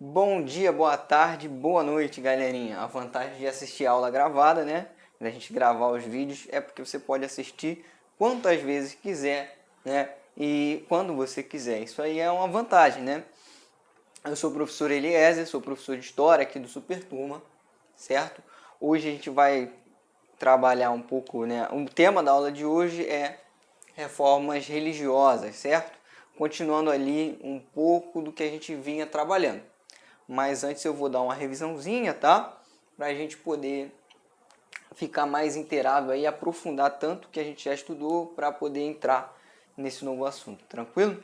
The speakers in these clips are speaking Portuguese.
Bom dia, boa tarde, boa noite, galerinha. A vantagem de assistir a aula gravada, né? Da gente gravar os vídeos é porque você pode assistir quantas vezes quiser, né? E quando você quiser. Isso aí é uma vantagem, né? Eu sou o professor Eliezer, sou professor de História aqui do Super Turma, certo? Hoje a gente vai trabalhar um pouco, né? O tema da aula de hoje é reformas religiosas, certo? Continuando ali um pouco do que a gente vinha trabalhando. Mas antes eu vou dar uma revisãozinha, tá? Para a gente poder ficar mais inteirado aí, aprofundar tanto que a gente já estudou para poder entrar nesse novo assunto, tranquilo?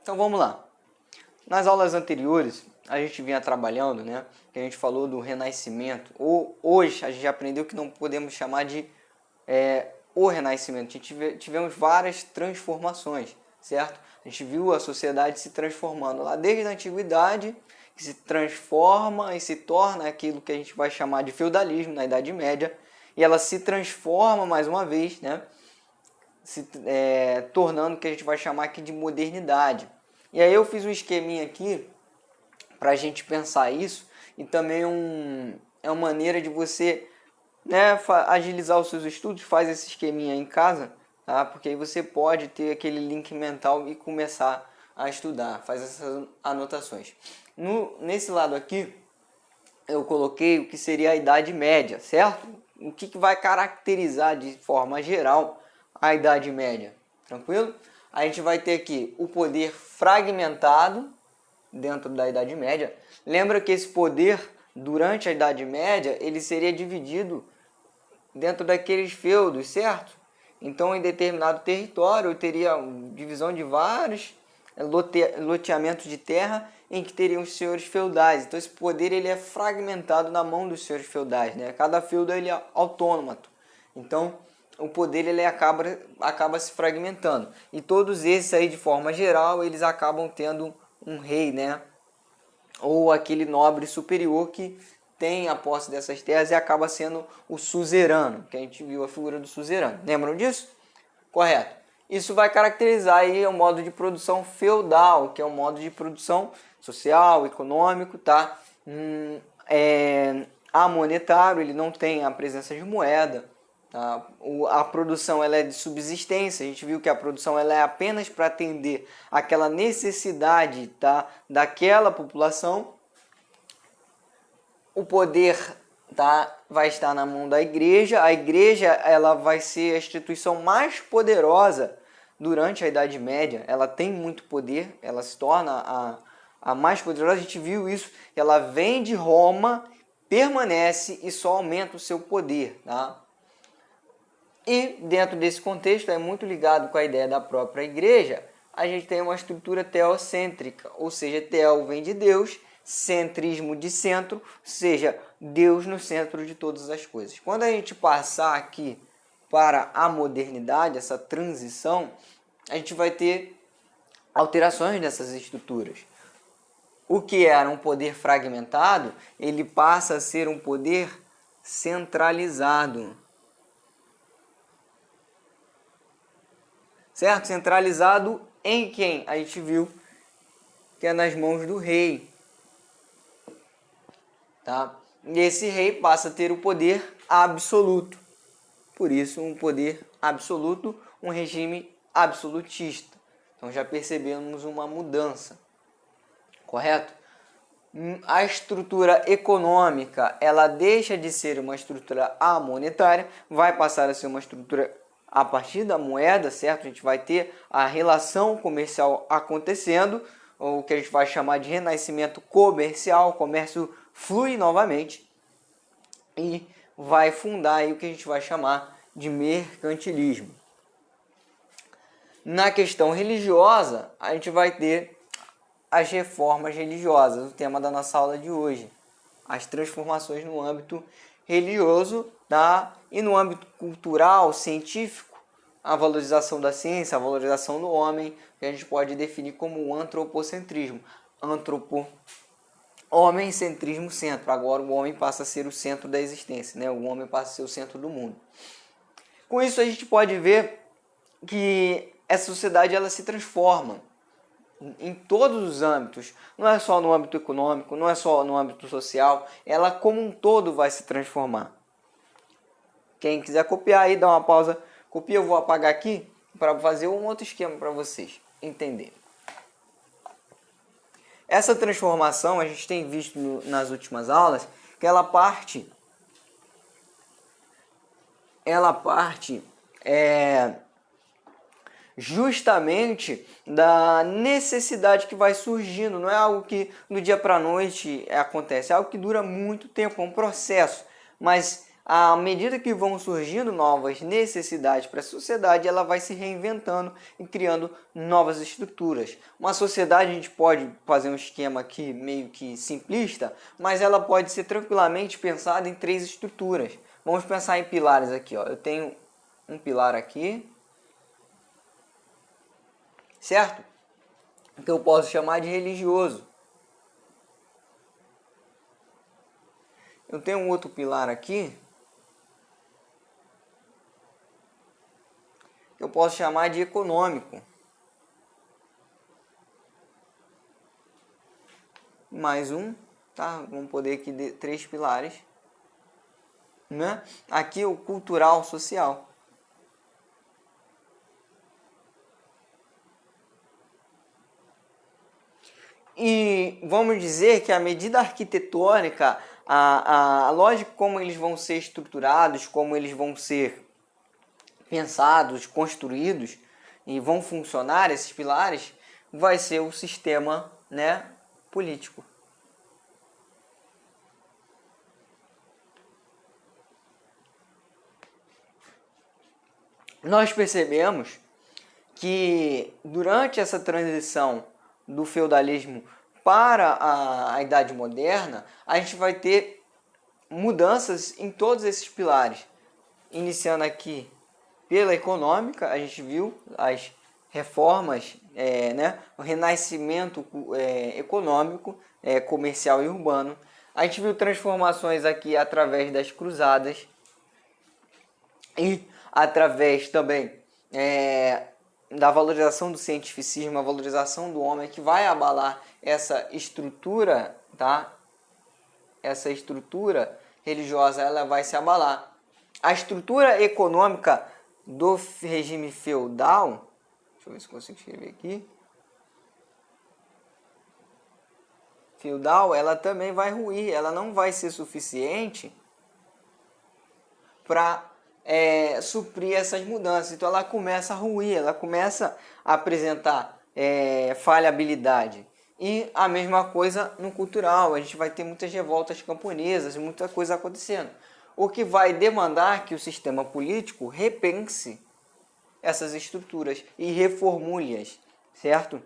Então vamos lá. Nas aulas anteriores a gente vinha trabalhando, né? Que a gente falou do renascimento. Hoje a gente aprendeu que não podemos chamar de o renascimento. Tivemos várias transformações, certo? A gente viu a sociedade se transformando lá desde a antiguidade, que se transforma e se torna aquilo que a gente vai chamar de feudalismo na Idade Média, e ela se transforma mais uma vez, né? Tornando o que a gente vai chamar aqui de modernidade. E aí eu fiz um esqueminha aqui para a gente pensar isso, e também é uma maneira de você, né, agilizar os seus estudos. Faz esse esqueminha em casa, tá? Porque aí você pode ter aquele link mental e começar a estudar. Faz essas anotações. Nesse lado aqui, eu coloquei o que seria a Idade Média, certo? O que vai caracterizar de forma geral a Idade Média, tranquilo? A gente vai ter aqui o poder fragmentado dentro da Idade Média. Lembra que esse poder, durante a Idade Média, ele seria dividido dentro daqueles feudos, certo? Então, em determinado território, teria divisão de vários loteamentos de terra em que teriam os senhores feudais. Então, esse poder ele é fragmentado na mão dos senhores feudais, né? Cada feudo ele é autônomo. Então, o poder ele acaba se fragmentando. E todos esses aí, de forma geral, eles acabam tendo um rei, né? Ou aquele nobre superior que tem a posse dessas terras e acaba sendo o suzerano, que a gente viu a figura do suzerano. Lembram disso? Correto. Isso vai caracterizar aí o modo de produção feudal, que é um modo de produção social, econômico, tá? Amonetário, ele não tem a presença de moeda. Tá? A produção ela é de subsistência. A gente viu que a produção ela é apenas para atender aquela necessidade, tá, daquela população. O poder, tá, vai estar na mão da igreja. A igreja ela vai ser a instituição mais poderosa durante a Idade Média. Ela tem muito poder, ela se torna a mais poderosa. A gente viu isso. Ela vem de Roma, permanece e só aumenta o seu poder, tá? E dentro desse contexto, é muito ligado com a ideia da própria igreja, a gente tem uma estrutura teocêntrica, ou seja, teo vem de Deus, centrismo de centro, ou seja, Deus no centro de todas as coisas. Quando a gente passar aqui para a modernidade, essa transição, a gente vai ter alterações nessas estruturas. O que era um poder fragmentado, ele passa a ser um poder centralizado. Certo? Centralizado em quem? A gente viu que é nas mãos do rei. Tá? E esse rei passa a ter o poder absoluto. Por isso, um poder absoluto, um regime absolutista. Então já percebemos uma mudança. Correto? A estrutura econômica, ela deixa de ser uma estrutura amonetária, vai passar a ser uma estrutura a partir da moeda, certo? A gente vai ter a relação comercial acontecendo, o que a gente vai chamar de renascimento comercial, o comércio flui novamente e vai fundar aí o que a gente vai chamar de mercantilismo. Na questão religiosa, a gente vai ter as reformas religiosas, o tema da nossa aula de hoje. As transformações no âmbito religioso, tá? E no âmbito cultural, científico, a valorização da ciência, a valorização do homem, que a gente pode definir como o antropocentrismo. Homem, centrismo, centro. Agora o homem passa a ser o centro da existência, né? O homem passa a ser o centro do mundo. Com isso a gente pode ver que essa sociedade ela se transforma. em todos os âmbitos, não é só no âmbito econômico, não é só no âmbito social, ela como um todo vai se transformar. Quem quiser copiar aí, dá uma pausa, copia, eu vou apagar aqui para fazer um outro esquema para vocês entenderem. Essa transformação a gente tem visto nas últimas aulas que ela parte justamente da necessidade que vai surgindo. Não é algo que no dia para a noite acontece, é algo que dura muito tempo, é um processo. Mas à medida que vão surgindo novas necessidades para a sociedade, ela vai se reinventando e criando novas estruturas. Uma sociedade, a gente pode fazer um esquema aqui meio que simplista, mas ela pode ser tranquilamente pensada em 3 estruturas. Vamos pensar em pilares aqui, ó. Eu tenho um pilar aqui, certo? Que eu posso chamar de religioso. Eu tenho um outro pilar aqui, que eu posso chamar de econômico. Mais um, tá? Vamos poder aqui de 3 pilares, né? Aqui o cultural social. E vamos dizer que a medida arquitetônica, a lógica como eles vão ser estruturados, como eles vão ser pensados, construídos e vão funcionar, esses pilares, vai ser o sistema, né, político. Nós percebemos que durante essa transição do feudalismo para a Idade Moderna, a gente vai ter mudanças em todos esses pilares. Iniciando aqui pela econômica, a gente viu as reformas, né? O renascimento econômico, comercial e urbano. A gente viu transformações aqui através das cruzadas e através também da valorização do cientificismo, a valorização do homem, que vai abalar essa estrutura, tá? Essa estrutura religiosa, ela vai se abalar. A estrutura econômica do regime feudal, deixa eu ver se consigo escrever aqui. Feudal, ela também vai ruir, ela não vai ser suficiente para suprir essas mudanças. Então ela começa a ruir, ela começa a apresentar falhabilidade. E a mesma coisa no cultural, a gente vai ter muitas revoltas camponesas, muita coisa acontecendo. O que vai demandar que o sistema político repense essas estruturas e reformule-as, certo?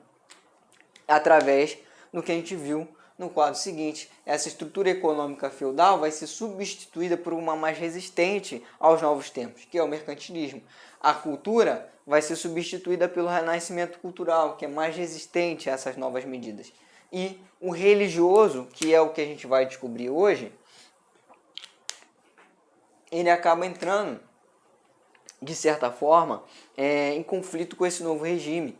Através do que a gente viu no quadro seguinte, essa estrutura econômica feudal vai ser substituída por uma mais resistente aos novos tempos, que é o mercantilismo. A cultura vai ser substituída pelo renascimento cultural, que é mais resistente a essas novas medidas. E o religioso, que é o que a gente vai descobrir hoje, ele acaba entrando, de certa forma, em conflito com esse novo regime.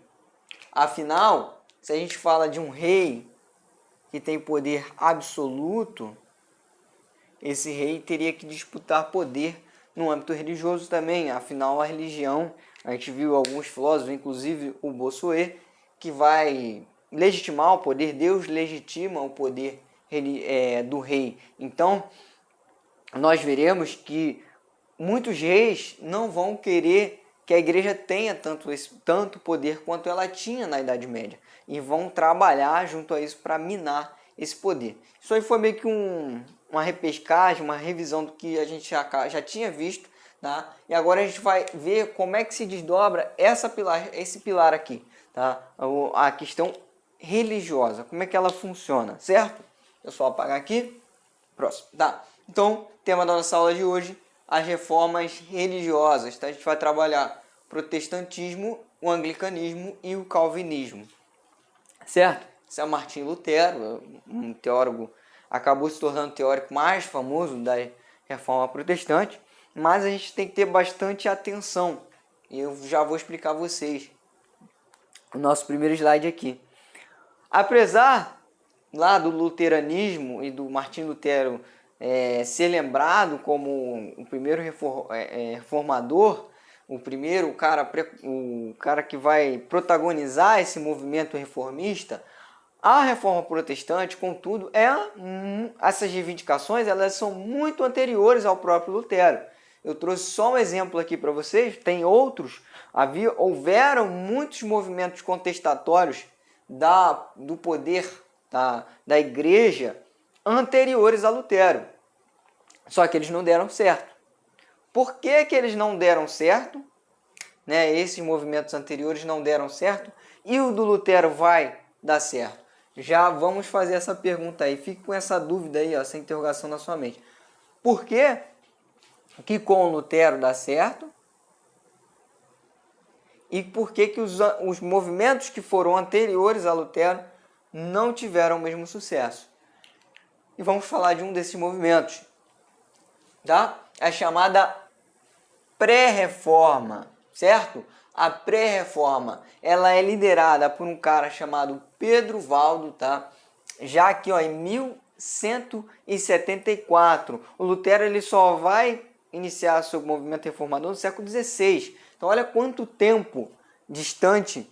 Afinal, se a gente fala de um rei que tem poder absoluto, esse rei teria que disputar poder no âmbito religioso também. Afinal, a religião, a gente viu alguns filósofos, inclusive o Bossuet, que vai legitimar o poder, Deus legitima o poder do rei. Então, nós veremos que muitos reis não vão querer que a igreja tenha tanto poder quanto ela tinha na Idade Média, e vão trabalhar junto a isso para minar esse poder. Isso aí foi meio que uma repescagem, uma revisão do que a gente já tinha visto, tá? E agora a gente vai ver como é que se desdobra esse pilar aqui, tá? A questão religiosa, como é que ela funciona, certo? Eu só apagar aqui, próximo, tá? Então, tema da nossa aula de hoje, as reformas religiosas, tá? A gente vai trabalhar o protestantismo, o anglicanismo e o calvinismo, certo? Esse é Martim Lutero, um teólogo, acabou se tornando o teórico mais famoso da reforma protestante, mas a gente tem que ter bastante atenção, e eu já vou explicar a vocês o nosso primeiro slide aqui. Apesar lá do luteranismo e do Martinho Lutero ser lembrado como o primeiro reformador, o cara que vai protagonizar esse movimento reformista, a Reforma Protestante, contudo, essas reivindicações elas são muito anteriores ao próprio Lutero. Eu trouxe só um exemplo aqui para vocês, tem outros. Houveram muitos movimentos contestatórios do poder da igreja anteriores a Lutero. Só que eles não deram certo. Por que que eles não deram certo? Né? Esses movimentos anteriores não deram certo e o do Lutero vai dar certo. Já vamos fazer essa pergunta aí. Fique com essa dúvida aí, ó, essa interrogação na sua mente. Por que que com o Lutero dá certo? E por que que os movimentos que foram anteriores a Lutero não tiveram o mesmo sucesso? E vamos falar de um desses movimentos, tá? A chamada pré-reforma, certo? A pré-reforma, ela é liderada por um cara chamado Pedro Valdo, tá? Já aqui, ó, em 1174, o Lutero ele só vai iniciar seu movimento reformador no século XVI. Então, olha quanto tempo distante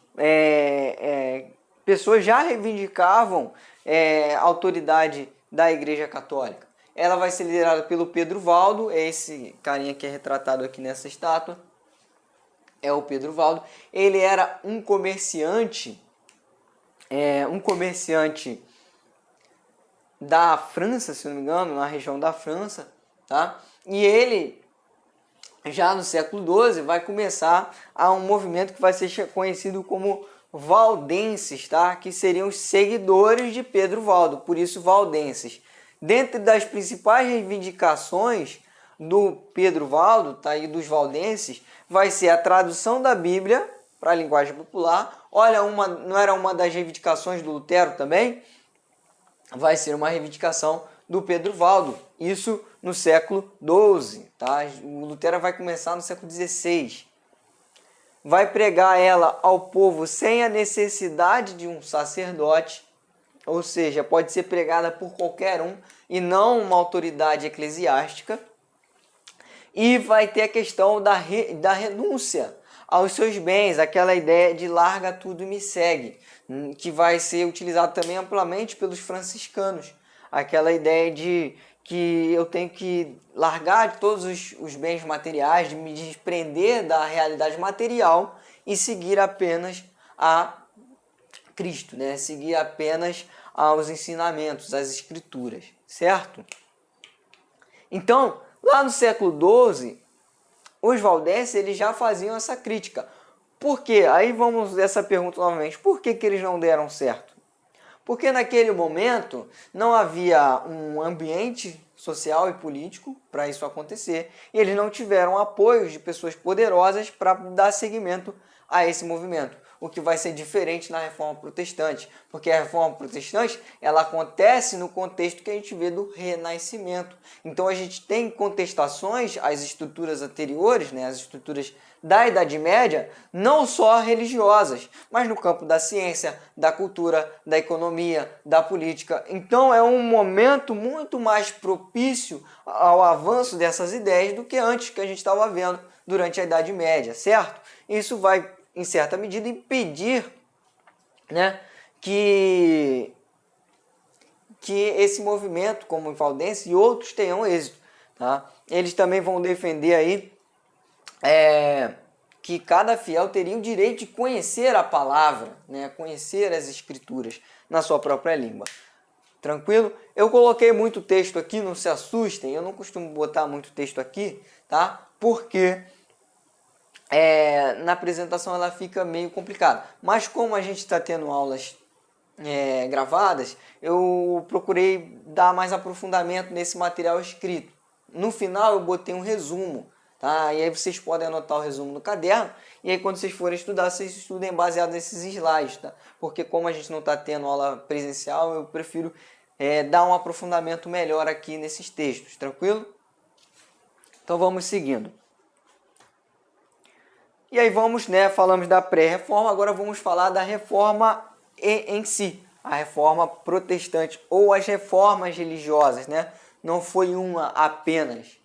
pessoas já reivindicavam a autoridade da Igreja Católica. Ela vai ser liderada pelo Pedro Valdo, é esse carinha que é retratado aqui nessa estátua, é o Pedro Valdo. Ele era um comerciante da França, se não me engano, na região da França, tá? E ele, já no século XII, vai começar um movimento que vai ser conhecido como valdenses, tá? Que seriam os seguidores de Pedro Valdo, por isso valdenses. Dentre das principais reivindicações do Pedro Valdo, tá? E dos valdenses, vai ser a tradução da Bíblia para a linguagem popular. Olha, não era uma das reivindicações do Lutero também? Vai ser uma reivindicação do Pedro Valdo, isso no século XII, tá? O Lutero vai começar no século XVI. Vai pregar ela ao povo sem a necessidade de um sacerdote, ou seja, pode ser pregada por qualquer um e não uma autoridade eclesiástica. E vai ter a questão da renúncia aos seus bens, aquela ideia de larga tudo e me segue, que vai ser utilizado também amplamente pelos franciscanos. Aquela ideia de que eu tenho que largar de todos os bens materiais, de me desprender da realidade material e seguir apenas a Cristo, né? Seguir apenas aos ensinamentos, às escrituras, certo? Então, lá no século XII, os valdenses eles já faziam essa crítica. Por quê? Aí vamos essa pergunta novamente. Por que que eles não deram certo? Porque naquele momento não havia um ambiente social e político para isso acontecer e eles não tiveram apoio de pessoas poderosas para dar seguimento a esse movimento. O que vai ser diferente na Reforma Protestante, porque a Reforma Protestante ela acontece no contexto que a gente vê do Renascimento. Então a gente tem contestações às estruturas anteriores, né, às estruturas da Idade Média, não só religiosas, mas no campo da ciência, da cultura, da economia, da política. Então é um momento muito mais propício ao avanço dessas ideias do que antes que a gente estava vendo durante a Idade Média, certo? Isso vai, em certa medida, impedir, né, que esse movimento, como o valdense e outros, tenham êxito. Tá? Eles também vão defender aí que cada fiel teria o direito de conhecer a palavra, né, conhecer as escrituras na sua própria língua. Tranquilo? Eu coloquei muito texto aqui, não se assustem, eu não costumo botar muito texto aqui, tá? Porque na apresentação ela fica meio complicada. Mas como a gente está tendo aulas gravadas, eu procurei dar mais aprofundamento nesse material escrito. No final eu botei um resumo, tá? E aí vocês podem anotar o resumo no caderno, e aí quando vocês forem estudar, vocês estudem baseado nesses slides, tá? Porque como a gente não está tendo aula presencial, eu prefiro dar um aprofundamento melhor aqui nesses textos, tranquilo? Então vamos seguindo. E aí vamos, falamos da pré-reforma, agora vamos falar da reforma em si, a reforma protestante ou as reformas religiosas, né? Não foi uma apenas.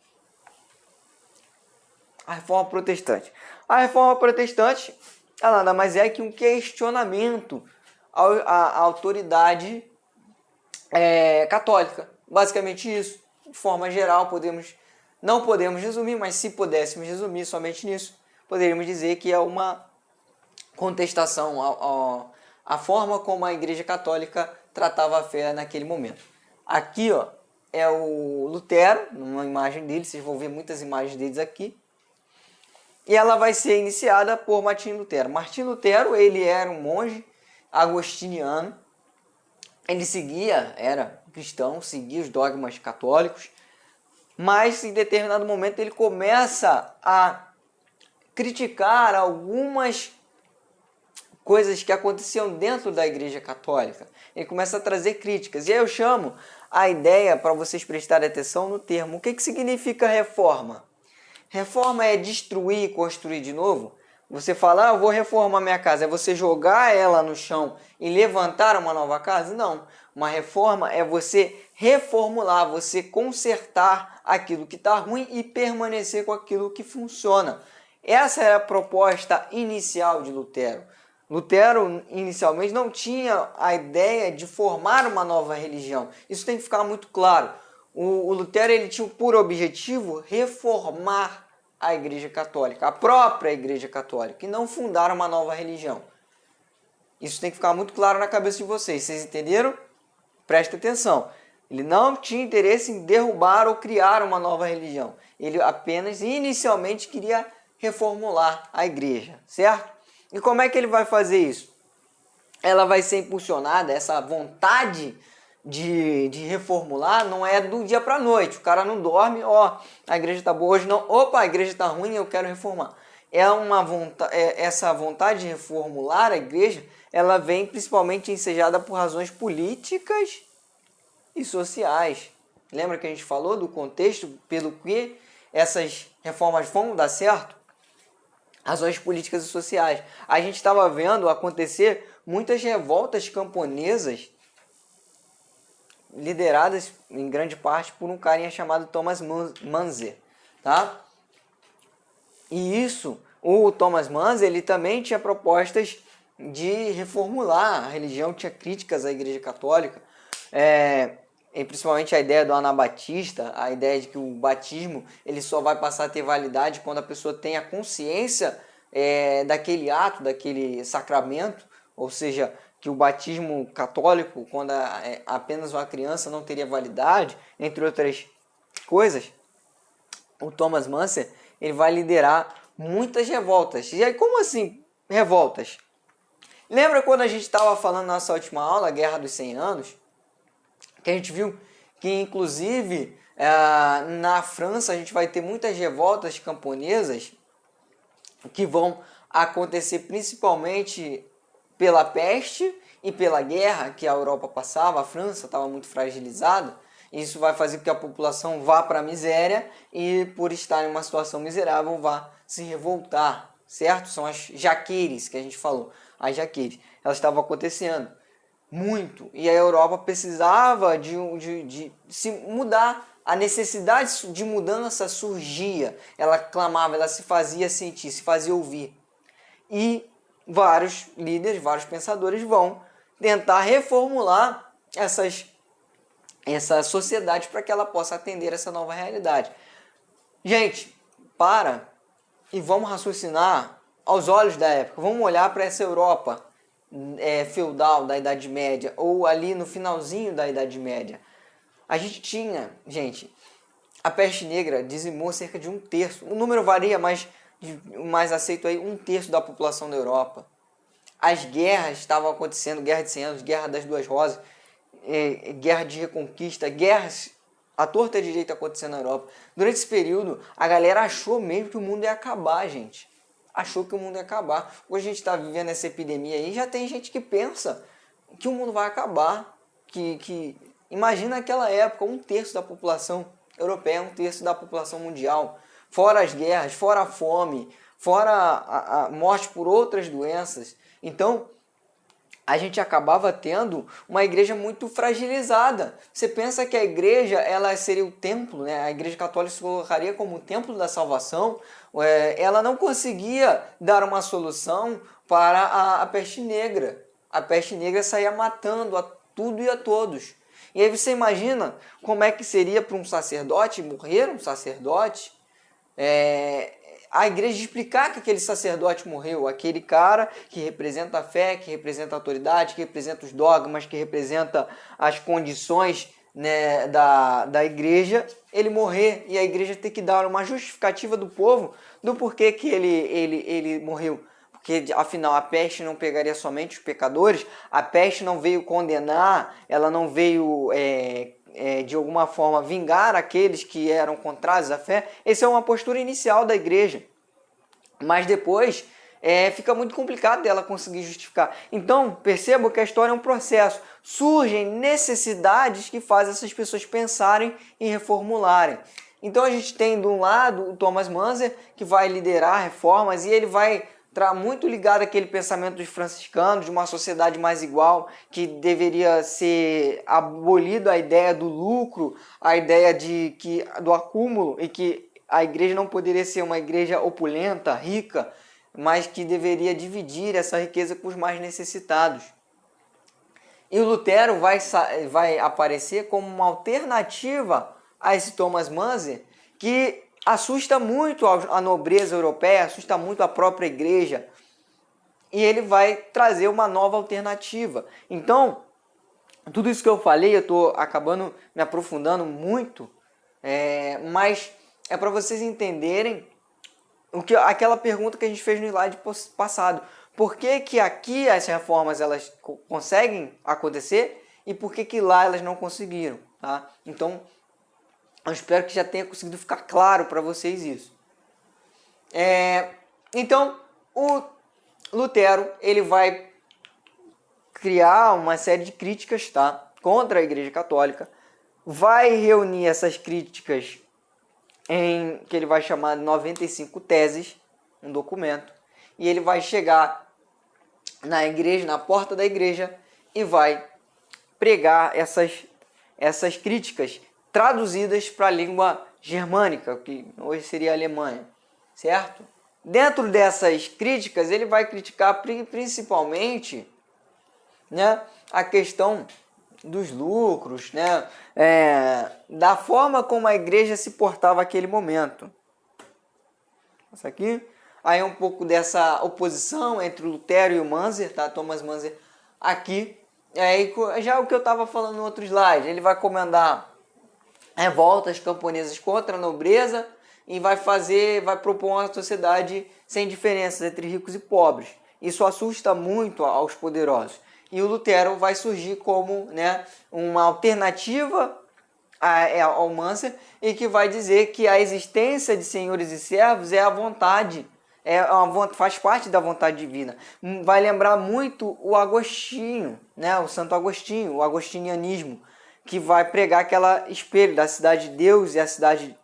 A reforma protestante. A reforma protestante, ela nada mais é que um questionamento à autoridade católica. Basicamente isso. De forma geral, não podemos resumir, mas se pudéssemos resumir somente nisso, poderíamos dizer que é uma contestação à forma como a Igreja Católica tratava a fé naquele momento. Aqui, ó, é o Lutero, numa imagem dele, vocês vão ver muitas imagens deles aqui. E ela vai ser iniciada por Martinho Lutero. Martinho Lutero, ele era um monge agostiniano. Ele era cristão, seguia os dogmas católicos, mas em determinado momento ele começa a criticar algumas coisas que aconteciam dentro da Igreja Católica. Ele começa a trazer críticas. E aí eu chamo a ideia para vocês prestarem atenção no termo. O que significa reforma? Reforma é destruir e construir de novo? Você fala, eu vou reformar minha casa. É você jogar ela no chão e levantar uma nova casa? Não. Uma reforma é você reformular, você consertar aquilo que está ruim e permanecer com aquilo que funciona. Essa era a proposta inicial de Lutero. Lutero, inicialmente, não tinha a ideia de formar uma nova religião. Isso tem que ficar muito claro. O Lutero ele tinha por objetivo reformar a Igreja Católica, a própria Igreja Católica, e não fundar uma nova religião. Isso tem que ficar muito claro na cabeça de vocês. Vocês entenderam? Presta atenção. Ele não tinha interesse em derrubar ou criar uma nova religião. Ele apenas, inicialmente, queria reformular a igreja, certo? E como é que ele vai fazer isso? Ela vai ser impulsionada, essa vontade de reformular não é do dia para a noite. O cara não dorme, a igreja está boa hoje, não. Opa, a igreja está ruim, eu quero reformar. Essa vontade de reformular a igreja, ela vem principalmente ensejada por razões políticas e sociais. Lembra que a gente falou do contexto pelo que essas reformas vão dar certo? Razões políticas e sociais. A gente estava vendo acontecer muitas revoltas camponesas lideradas em grande parte por um carinha chamado Thomas Manzer, tá? E o Thomas Manzer, ele também tinha propostas de reformular a religião, tinha críticas à Igreja Católica, e principalmente a ideia do anabatista, a ideia de que o batismo ele só vai passar a ter validade quando a pessoa tem a consciência daquele ato, daquele sacramento, ou seja, que o batismo católico, quando apenas uma criança, não teria validade, entre outras coisas. O Thomas Manzer ele vai liderar muitas revoltas. E aí, como assim revoltas? Lembra quando a gente estava falando na nossa última aula, a Guerra dos 100 Anos? Que a gente viu que, inclusive, na França a gente vai ter muitas revoltas camponesas que vão acontecer principalmente pela peste e pela guerra que a Europa passava. A França estava muito fragilizada. Isso vai fazer com que a população vá para a miséria e, por estar em uma situação miserável, vá se revoltar, certo? São as jaqueires que a gente falou, as jaqueires. Elas estavam acontecendo muito e a Europa precisava de se mudar. A necessidade de mudança surgia, ela clamava, ela se fazia sentir, se fazia ouvir. E vários líderes, vários pensadores vão tentar reformular essa sociedade para que ela possa atender essa nova realidade. Gente, e vamos raciocinar aos olhos da época. Vamos olhar para essa Europa feudal da Idade Média ou ali no finalzinho da Idade Média. A gente tinha, a peste negra dizimou cerca de 1/3. O número varia, mas o mais aceito aí, 1/3 da população da Europa. As guerras estavam acontecendo, Guerra de 100 Anos, Guerra das Duas Rosas, Guerra de Reconquista, guerras à torta e à direita acontecendo na Europa. Durante esse período, a galera achou mesmo que o mundo ia acabar, gente. Achou que o mundo ia acabar. Hoje a gente está vivendo essa epidemia aí, já tem gente que pensa que o mundo vai acabar. Imagina aquela época, 1/3 da população europeia, 1/3 da população mundial. Fora as guerras, fora a fome, fora a morte por outras doenças. Então, a gente acabava tendo uma igreja muito fragilizada. Você pensa que a igreja ela seria o templo, né? A igreja católica se colocaria como o templo da salvação. Ela não conseguia dar uma solução para a peste negra. A peste negra saía matando a tudo e a todos. E aí você imagina como é que seria para um sacerdote morrer, um sacerdote, a igreja explicar que aquele sacerdote morreu, aquele cara que representa a fé, que representa a autoridade, que representa os dogmas, que representa as condições, né, da igreja, ele morrer e a igreja ter que dar uma justificativa do povo do porquê que ele morreu. Porque afinal a peste não pegaria somente os pecadores, a peste não veio condenar, ela não veio de alguma forma vingar aqueles que eram contrários à fé. Essa é uma postura inicial da igreja, mas depois fica muito complicado dela conseguir justificar. Então percebam que a história é um processo, surgem necessidades que fazem essas pessoas pensarem e reformularem. Então a gente tem de um lado o Thomas Manzer, que vai liderar reformas, e ele vai estar muito ligado àquele pensamento dos franciscanos, de uma sociedade mais igual, que deveria ser abolido a ideia do lucro, a ideia do acúmulo, e que a igreja não poderia ser uma igreja opulenta, rica, mas que deveria dividir essa riqueza com os mais necessitados. E o Lutero vai aparecer como uma alternativa a esse Thomas Manzer, que assusta muito a nobreza europeia, assusta muito a própria igreja, e ele vai trazer uma nova alternativa. Então, tudo isso que eu falei, eu estou acabando me aprofundando muito, mas é para vocês entenderem aquela pergunta que a gente fez no slide passado. Por que que aqui as reformas elas conseguem acontecer e por que que lá elas não conseguiram? Tá? Então, eu espero que já tenha conseguido ficar claro para vocês isso. Então, o Lutero ele vai criar uma série de críticas, tá, contra a Igreja Católica, vai reunir essas críticas em que ele vai chamar de 95 teses, um documento, e ele vai chegar na igreja, na porta da igreja, e vai pregar essas críticas traduzidas para a língua germânica, que hoje seria a Alemanha, certo? Dentro dessas críticas, ele vai criticar principalmente, né, a questão dos lucros, né, da forma como a igreja se portava naquele momento. Isso aqui. Aí um pouco dessa oposição entre o Lutero e o Manzer, tá? Thomas Manzer aqui. Aí já o que eu estava falando no outro slide, ele vai comandar revoltas camponesas contra a nobreza e vai propor uma sociedade sem diferenças entre ricos e pobres. Isso assusta muito aos poderosos. E o Lutero vai surgir como, né, uma alternativa ao Manzer, e que vai dizer que a existência de senhores e servos é a vontade, faz parte da vontade divina. Vai lembrar muito o Agostinho, né, o Santo Agostinho, o agostinianismo, que vai pregar aquela espelho da cidade de Deus e a cidade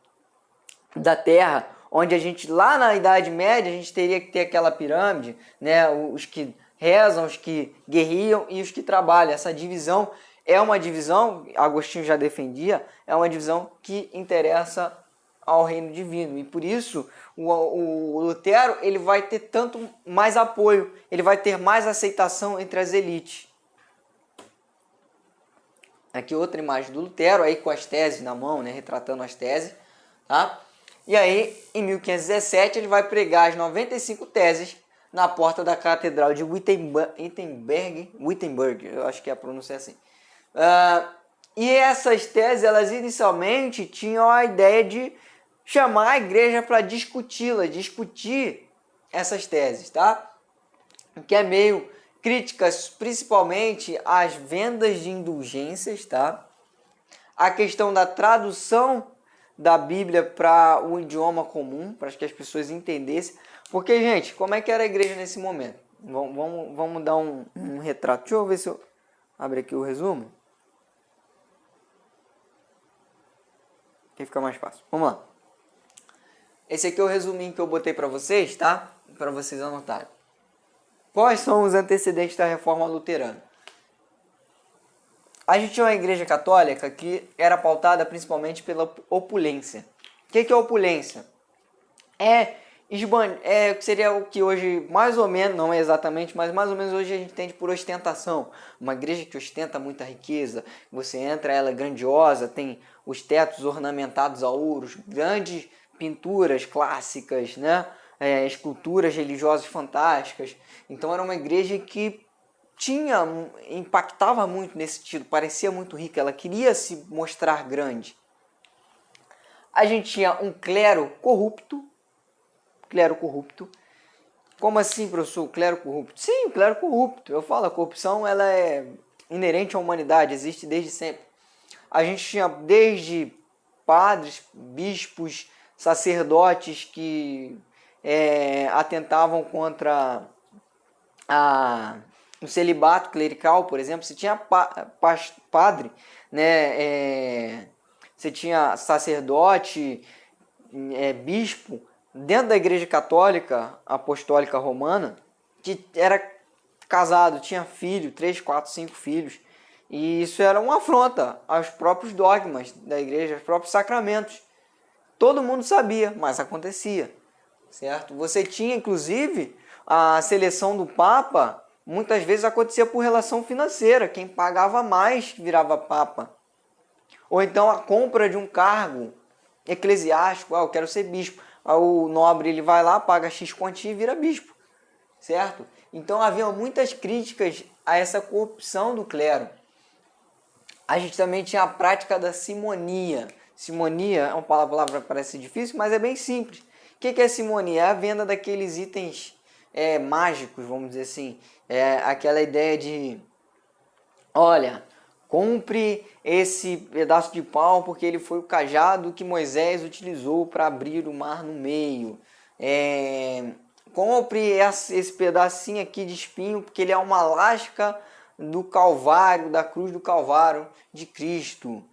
da terra, onde a gente, lá na Idade Média, a gente teria que ter aquela pirâmide, né, os que rezam, os que guerriam e os que trabalham. Essa divisão é uma divisão, Agostinho já defendia, é uma divisão que interessa ao reino divino. E por isso o Lutero ele vai ter tanto mais apoio, ele vai ter mais aceitação entre as elites. Aqui outra imagem do Lutero, aí com as teses na mão, né, retratando as teses. Tá? E aí, em 1517, ele vai pregar as 95 teses na porta da Catedral de Wittenberg, eu acho que é a pronúncia assim. E essas teses, elas inicialmente tinham a ideia de chamar a igreja para discutir essas teses, tá? Que é meio críticas principalmente às vendas de indulgências, tá? A questão da tradução da Bíblia para o idioma comum, para que as pessoas entendessem. Porque, gente, como é que era a igreja nesse momento? Vamos dar um retrato. Deixa eu ver se eu abro aqui o resumo. Que fica mais fácil. Vamos lá. Esse aqui é o resuminho que eu botei para vocês, tá? Para vocês anotarem. Quais são os antecedentes da Reforma Luterana? A gente tinha uma igreja católica que era pautada principalmente pela opulência. O que é opulência? Seria o que hoje, mais ou menos, não é exatamente, mas mais ou menos hoje a gente entende por ostentação. Uma igreja que ostenta muita riqueza, você entra, ela é grandiosa, tem os tetos ornamentados a ouros, grandes pinturas clássicas, né? Esculturas religiosas fantásticas. Então era uma igreja que impactava muito nesse sentido, parecia muito rica, ela queria se mostrar grande. A gente tinha um clero corrupto. Como assim, professor? Clero corrupto? Sim, o clero corrupto. Eu falo, a corrupção ela é inerente à humanidade, existe desde sempre. A gente tinha desde padres, bispos, sacerdotes que atentavam contra o celibato clerical, por exemplo. Você tinha padre, né? Você tinha sacerdote, bispo, dentro da Igreja Católica Apostólica Romana, que era casado, tinha filho, 3, 4, 5 filhos. E isso era uma afronta aos próprios dogmas da igreja, aos próprios sacramentos. Todo mundo sabia, mas acontecia, certo? Você tinha, inclusive, a seleção do Papa, muitas vezes acontecia por relação financeira. Quem pagava mais virava Papa. Ou então a compra de um cargo eclesiástico, eu quero ser bispo. Aí o nobre ele vai lá, paga X quantia e vira bispo, certo? Então havia muitas críticas a essa corrupção do clero. A gente também tinha a prática da simonia. Simonia é uma palavra que parece difícil, mas é bem simples. O que é simonia? É a venda daqueles itens mágicos, vamos dizer assim. É aquela ideia de, olha, compre esse pedaço de pau porque ele foi o cajado que Moisés utilizou para abrir o mar no meio. Compre esse pedacinho aqui de espinho porque ele é uma lasca do Calvário, da cruz do Calvário de Cristo.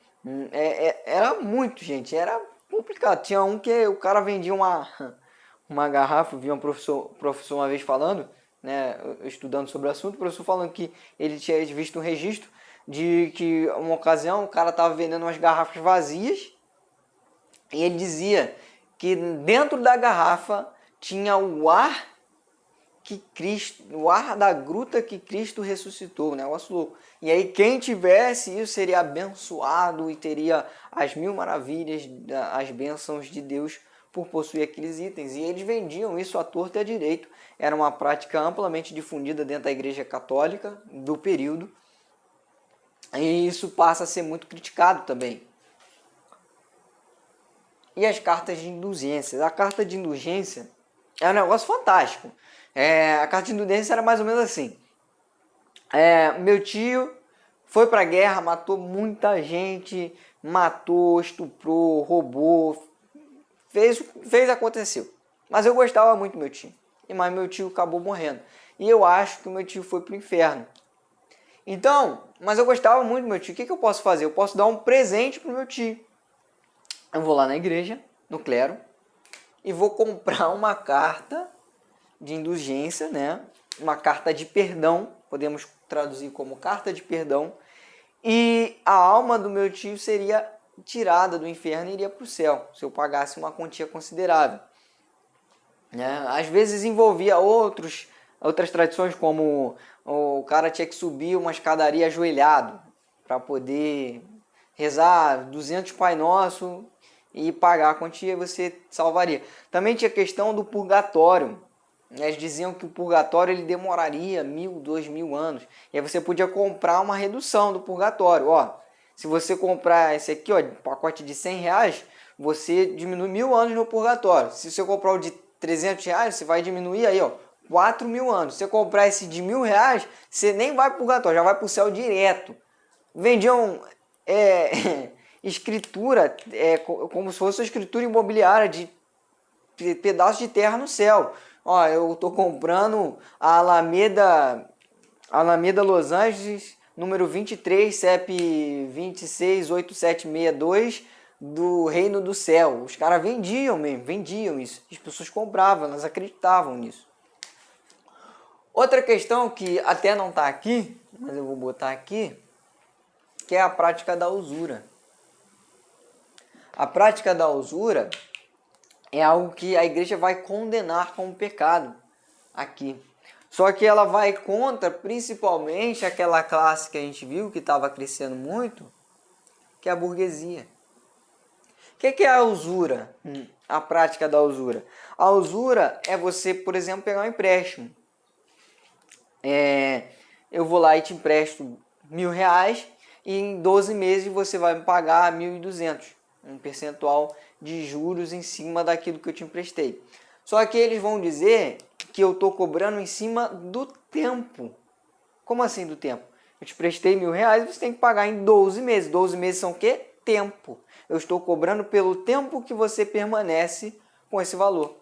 Era muito, gente, era complicado. Tinha um que o cara vendia uma garrafa, eu vi um professor uma vez falando, né, estudando sobre o assunto, o professor falando que ele tinha visto um registro de que uma ocasião o cara estava vendendo umas garrafas vazias e ele dizia que dentro da garrafa tinha o ar da gruta que Cristo ressuscitou, um negócio louco. E aí quem tivesse isso seria abençoado e teria as 1000 maravilhas, as bênçãos de Deus por possuir aqueles itens. E eles vendiam isso à torta e à direito. Era uma prática amplamente difundida dentro da Igreja Católica do período. E isso passa a ser muito criticado também. E as cartas de indulgências? A carta de indulgência é um negócio fantástico. A carta de indulgência era mais ou menos assim. Meu tio foi pra guerra, matou muita gente, matou, estuprou, roubou, aconteceu. Mas eu gostava muito do meu tio. Mas meu tio acabou morrendo. E eu acho que o meu tio foi pro inferno. Então, mas eu gostava muito do meu tio. O que eu posso fazer? Eu posso dar um presente pro meu tio. Eu vou lá na igreja, no clero, e vou comprar uma carta de indulgência, né? Uma carta de perdão, podemos traduzir como carta de perdão, e a alma do meu tio seria tirada do inferno e iria para o céu, se eu pagasse uma quantia considerável. Né? Às vezes envolvia outras tradições, como o cara tinha que subir uma escadaria ajoelhado para poder rezar 200 Pai Nosso e pagar a quantia, você salvaria. Também tinha a questão do purgatório. Eles diziam que o purgatório ele demoraria 1000, 2000 anos. E aí você podia comprar uma redução do purgatório. Se você comprar esse aqui, pacote de 100 reais, você diminui 1000 anos no purgatório. Se você comprar o de 300 reais, você vai diminuir aí, 4000 anos. Se você comprar esse de 1000 reais, você nem vai para o purgatório, já vai para o céu direto. Vendiam escritura, como se fosse uma escritura imobiliária de pedaços de terra no céu. Eu estou comprando a Alameda Los Angeles, número 23, CEP 268762, do Reino do Céu. Os caras vendiam isso. As pessoas compravam, elas acreditavam nisso. Outra questão que até não está aqui, mas eu vou botar aqui, que é a prática da usura. A prática da usura é algo que a igreja vai condenar como pecado aqui. Só que ela vai contra principalmente aquela classe que a gente viu que estava crescendo muito, que é a burguesia. O que é a usura? A prática da usura. A usura é você, por exemplo, pegar um empréstimo. Eu vou lá e te empresto R$1.000 e em 12 meses você vai me pagar 1.200, um percentual de juros em cima daquilo que eu te emprestei. Só que eles vão dizer que eu estou cobrando em cima do tempo. Como assim do tempo? Eu te prestei R$1.000 e você tem que pagar em 12 meses. 12 meses são o quê? Tempo. Eu estou cobrando pelo tempo que você permanece com esse valor.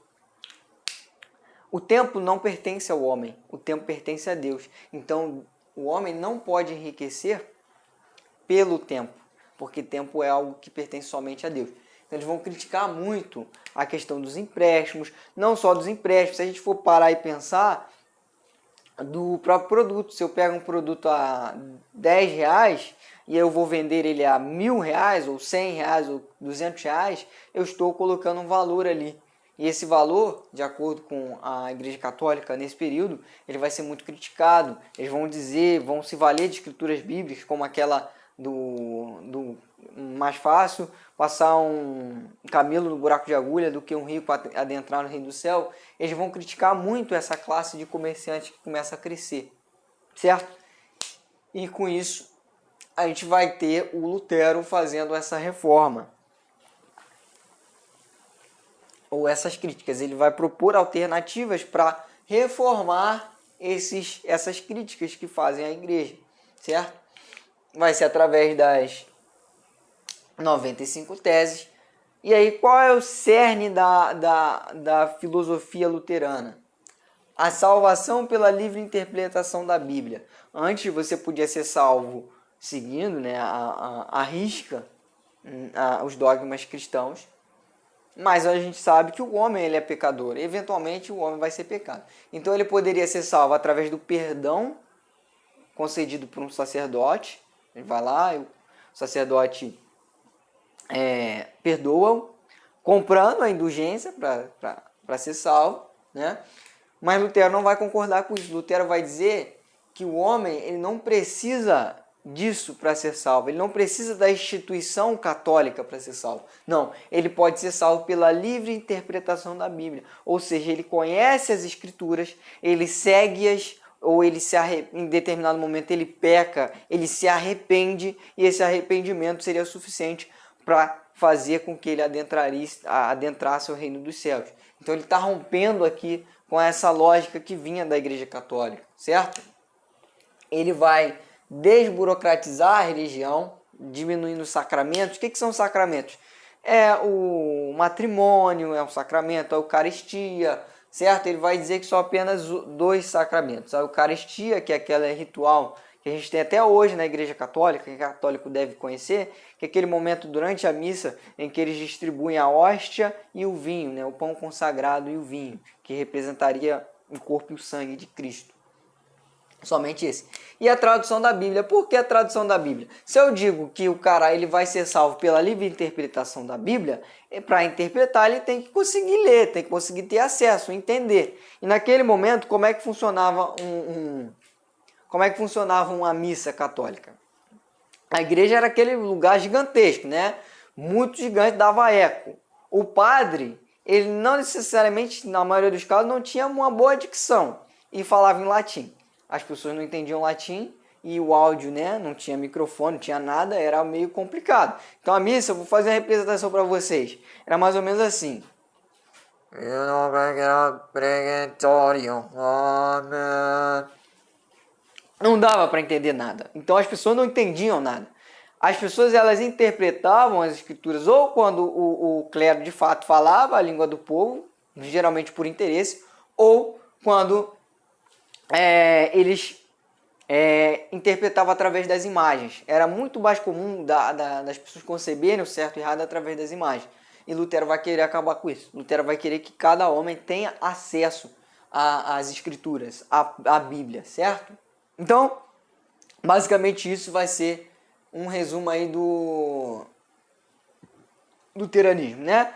O tempo não pertence ao homem, o tempo pertence a Deus. Então, o homem não pode enriquecer pelo tempo, porque tempo é algo que pertence somente a Deus. Então, eles vão criticar muito a questão dos empréstimos, não só dos empréstimos. Se a gente for parar e pensar do próprio produto, se eu pego um produto a R$10 e eu vou vender ele a R$1.000, ou R$100, ou R$200, eu estou colocando um valor ali. E esse valor, de acordo com a Igreja Católica, nesse período, ele vai ser muito criticado. Eles vão dizer, vão se valer de escrituras bíblicas, como aquela do mais fácil passar um camelo no buraco de agulha do que um rico adentrar no reino do céu. Eles vão criticar muito essa classe de comerciantes que começa a crescer, certo? E com isso, a gente vai ter o Lutero fazendo essa reforma. Ou essas críticas, ele vai propor alternativas para reformar essas críticas que fazem a igreja, certo? Vai ser através das 95 teses. E aí, qual é o cerne da filosofia luterana? A salvação pela livre interpretação da Bíblia. Antes você podia ser salvo seguindo, né, a risca os dogmas cristãos. Mas a gente sabe que o homem ele é pecador. Eventualmente o homem vai ser pecado. Então ele poderia ser salvo através do perdão concedido por um sacerdote. Ele vai lá, o sacerdote perdoa-o, comprando a indulgência para ser salvo, né? Mas Lutero não vai concordar com isso. Lutero vai dizer que o homem ele não precisa disso para ser salvo. Ele não precisa da instituição católica para ser salvo. Não, ele pode ser salvo pela livre interpretação da Bíblia. Ou seja, ele conhece as Escrituras, ele segue-as, ou ele em determinado momento ele peca, ele se arrepende, e esse arrependimento seria suficiente para fazer com que ele adentrasse o reino dos céus. Então ele está rompendo aqui com essa lógica que vinha da Igreja Católica, certo? Ele vai desburocratizar a religião, diminuindo os sacramentos. O que são sacramentos? É o matrimônio, é um sacramento, a Eucaristia, certo? Ele vai dizer que são apenas 2 sacramentos. A Eucaristia, que é aquela ritual que a gente tem até hoje na Igreja Católica, que o católico deve conhecer, que é aquele momento durante a missa em que eles distribuem a hóstia e o vinho, né? O pão consagrado e o vinho, que representaria o corpo e o sangue de Cristo. Somente esse. E a tradução da Bíblia. Por que a tradução da Bíblia? Se eu digo que o cara ele vai ser salvo pela livre interpretação da Bíblia, para interpretar ele tem que conseguir ler, tem que conseguir ter acesso, entender. E naquele momento, como é que funcionava uma missa católica? A igreja era aquele lugar gigantesco, né? Muito gigante, dava eco. O padre, ele não necessariamente, na maioria dos casos, não tinha uma boa dicção e falava em latim. As pessoas não entendiam latim e o áudio, né, não tinha microfone, não tinha nada, era meio complicado. Então a missa, eu vou fazer uma representação para vocês. Era mais ou menos assim. Não dava para entender nada. Então as pessoas não entendiam nada. As pessoas elas interpretavam as escrituras ou quando o clero de fato falava a língua do povo, geralmente por interesse, ou quando eles interpretavam através das imagens. Era muito mais comum das pessoas conceberem o certo e o errado através das imagens. E Lutero vai querer acabar com isso. Lutero vai querer que cada homem tenha acesso as escrituras, a Bíblia, certo? Então, basicamente isso vai ser um resumo aí do luteranismo, né?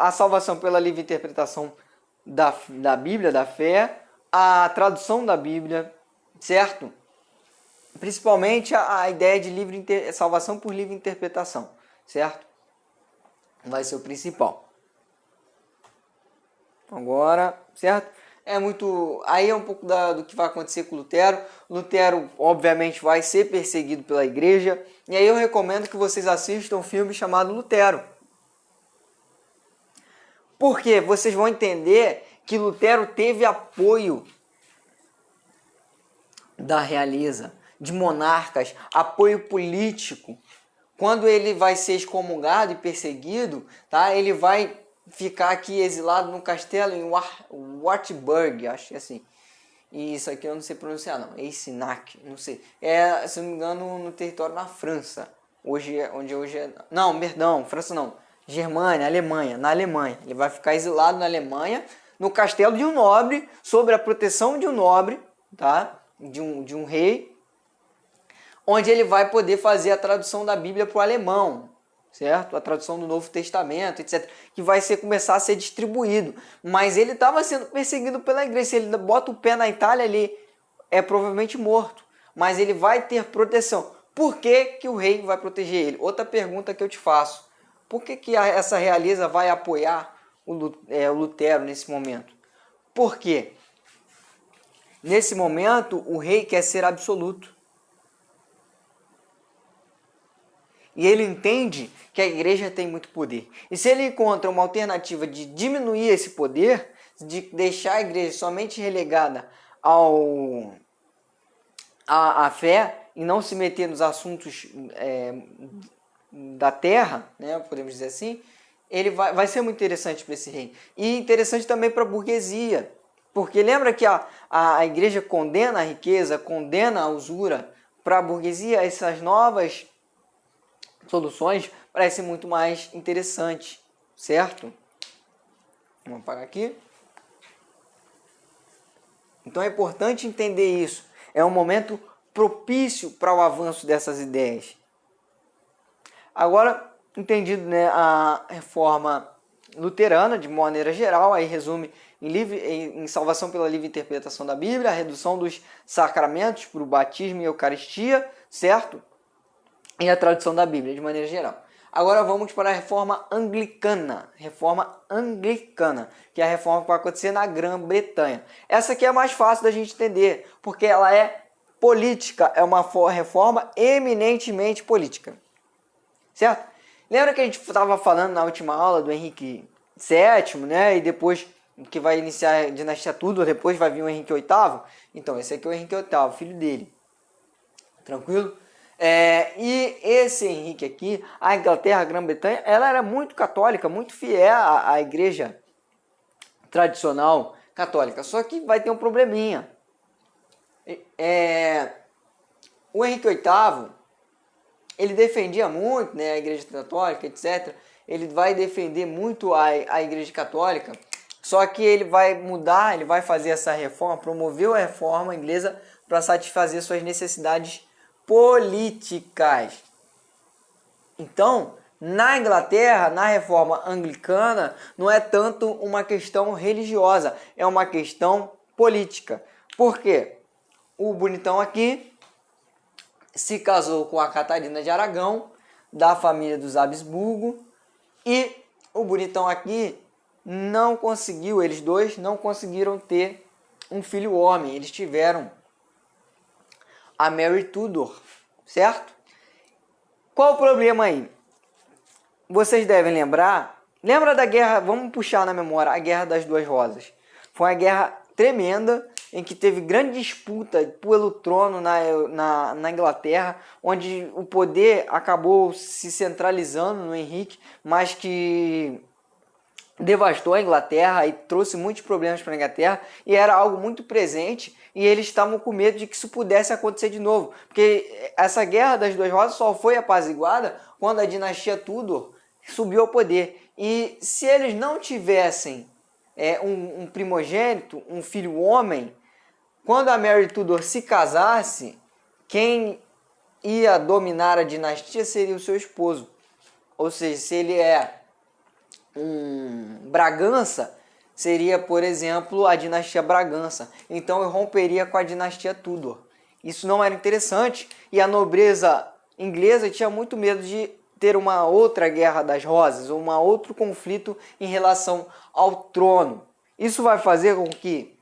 A salvação pela livre interpretação da Bíblia, da fé, a tradução da Bíblia, certo? Principalmente a ideia de salvação por livre interpretação, certo? Vai ser o principal. Agora, certo? Aí é um pouco do que vai acontecer com Lutero. Lutero, obviamente, vai ser perseguido pela igreja. E aí eu recomendo que vocês assistam um filme chamado Lutero. Porque vocês vão entender que Lutero teve apoio da realeza, de monarcas, apoio político. Quando ele vai ser excomungado e perseguido, tá? Ele vai ficar aqui exilado no castelo em Wartburg, acho que é assim. E isso aqui eu não sei pronunciar não, Eisenach, não sei. Se não me engano, no território na França. Onde hoje é... Não, perdão, França não. Germânia, Alemanha, na Alemanha. Ele vai ficar exilado na Alemanha, no castelo de um nobre, sob a proteção de um nobre, tá? De um rei, onde ele vai poder fazer a tradução da Bíblia para o alemão, certo? A tradução do Novo Testamento, etc. Que vai começar a ser distribuído. Mas ele estava sendo perseguido pela igreja. Se ele bota o pé na Itália, ele é provavelmente morto. Mas ele vai ter proteção. Por que que o rei vai proteger ele? Outra pergunta que eu te faço. Por que que essa realeza vai apoiar o Lutero nesse momento? Por quê? Nesse momento, o rei quer ser absoluto. E ele entende que a igreja tem muito poder. E se ele encontra uma alternativa de diminuir esse poder, de deixar a igreja somente relegada à fé e não se meter nos assuntos da terra, né, podemos dizer assim, ele vai ser muito interessante para esse rei. E interessante também para a burguesia. Porque lembra que a igreja condena a riqueza, condena a usura. Para a burguesia, essas novas soluções parecem muito mais interessantes, certo? Vamos apagar aqui. Então é importante entender isso. É um momento propício para o avanço dessas ideias. Agora, entendido, né, a reforma luterana, de maneira geral, aí resume em salvação pela livre interpretação da Bíblia, a redução dos sacramentos para o batismo e Eucaristia, certo? E a tradução da Bíblia, de maneira geral. Agora vamos para a reforma anglicana. Reforma anglicana, que é a reforma que vai acontecer na Grã-Bretanha. Essa aqui é mais fácil da gente entender, porque ela é política, é uma reforma eminentemente política. Certo? Lembra que a gente estava falando na última aula do Henrique VII, né? E depois que vai iniciar a dinastia Tudor, depois vai vir o Henrique VIII? Então, esse aqui é o Henrique VIII, filho dele. Tranquilo? E esse Henrique aqui, a Inglaterra, a Grã-Bretanha, ela era muito católica, muito fiel à igreja tradicional católica. Só que vai ter um probleminha. O Henrique VIII, ele defendia muito, né, a igreja católica, etc. Ele vai defender muito a igreja católica. Só que ele vai mudar, ele vai fazer essa reforma, promoveu a reforma inglesa para satisfazer suas necessidades políticas. Então, na Inglaterra, na reforma anglicana, não é tanto uma questão religiosa, é uma questão política. Por quê? O bonitão aqui se casou com a Catarina de Aragão, da família dos Habsburgo, e o bonitão aqui não conseguiu, eles dois não conseguiram ter um filho homem, eles tiveram a Mary Tudor, certo? Qual o problema aí? Vocês devem lembra da guerra, vamos puxar na memória, a Guerra das Duas Rosas. Foi uma guerra tremenda, em que teve grande disputa pelo trono na Inglaterra, onde o poder acabou se centralizando no Henrique, mas que devastou a Inglaterra e trouxe muitos problemas para a Inglaterra, e era algo muito presente, e eles estavam com medo de que isso pudesse acontecer de novo, porque essa Guerra das Duas Rosas só foi apaziguada quando a dinastia Tudor subiu ao poder. E se eles não tivessem um primogênito, um filho homem, quando a Mary Tudor se casasse, quem ia dominar a dinastia seria o seu esposo. Ou seja, se ele é um Bragança, seria, por exemplo, a dinastia Bragança. Então eu romperia com a dinastia Tudor. Isso não era interessante e a nobreza inglesa tinha muito medo de ter uma outra Guerra das Rosas, ou um outro conflito em relação ao trono. Isso vai fazer com que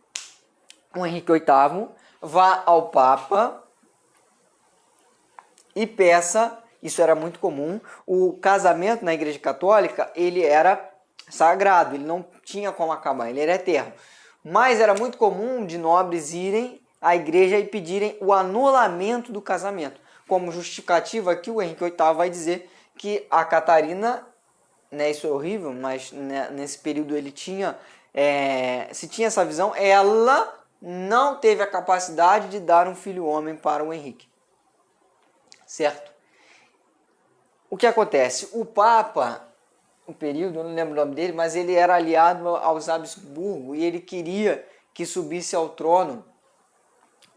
o Henrique VIII vá ao Papa e peça, isso era muito comum, o casamento na Igreja Católica, ele era sagrado, ele não tinha como acabar, ele era eterno. Mas era muito comum de nobres irem à igreja e pedirem o anulamento do casamento. Como justificativa aqui, o Henrique VIII vai dizer que a Catarina, né, isso é horrível, mas né, nesse período ele tinha, se tinha essa visão, ela não teve a capacidade de dar um filho homem para o Henrique. Certo? O que acontece? O Papa, o período, eu não lembro o nome dele, mas ele era aliado aos Habsburgo e ele queria que subisse ao trono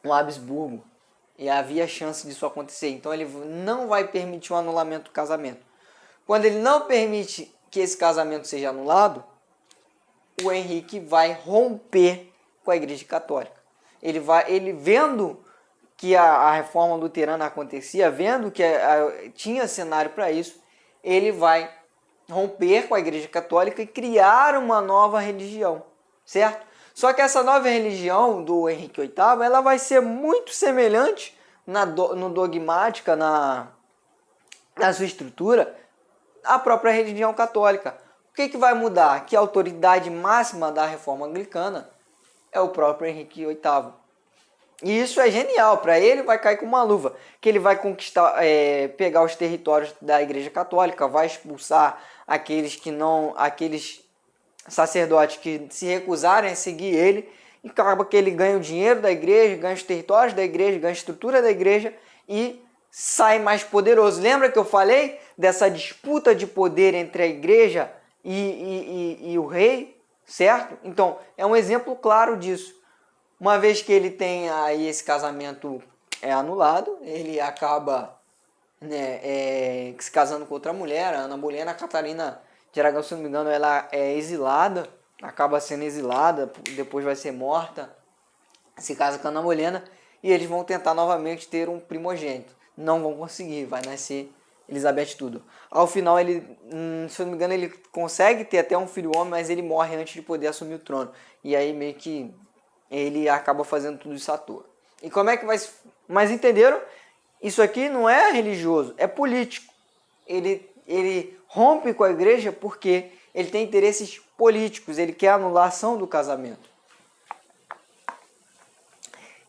um Habsburgo. E havia chance disso acontecer. Então ele não vai permitir o anulamento do casamento. Quando ele não permite que esse casamento seja anulado, o Henrique vai romper com a Igreja Católica. Ele vendo que a reforma luterana acontecia, vendo que tinha cenário para isso, ele vai romper com a Igreja Católica e criar uma nova religião, certo? Só que essa nova religião do Henrique VIII, ela vai ser muito semelhante no dogmática, na sua estrutura, à própria religião católica. O que vai mudar? Que a autoridade máxima da reforma anglicana é o próprio Henrique VIII. E isso é genial, para ele vai cair com uma luva, que ele vai conquistar, pegar os territórios da Igreja Católica, vai expulsar aqueles sacerdotes que se recusarem a seguir ele, e acaba que ele ganha o dinheiro da igreja, ganha os territórios da igreja, ganha a estrutura da igreja e sai mais poderoso. Lembra que eu falei dessa disputa de poder entre a igreja e o rei, certo? Então, é um exemplo claro disso. Uma vez que ele tem aí esse casamento anulado, ele acaba se casando com outra mulher, a Ana Bolena. A Catarina de Aragão, se não me engano, ela é exilada, acaba sendo exilada, depois vai ser morta, se casa com a Ana Bolena e eles vão tentar novamente ter um primogênito. Não vão conseguir, vai nascer Elizabeth Tudor. Ao final, ele, se eu não me engano, ele consegue ter até um filho homem, mas ele morre antes de poder assumir o trono. E aí meio que ele acaba fazendo tudo isso à toa. E como é que vai... Mas entenderam? Isso aqui não é religioso, é político. Ele rompe com a igreja porque ele tem interesses políticos, ele quer a anulação do casamento.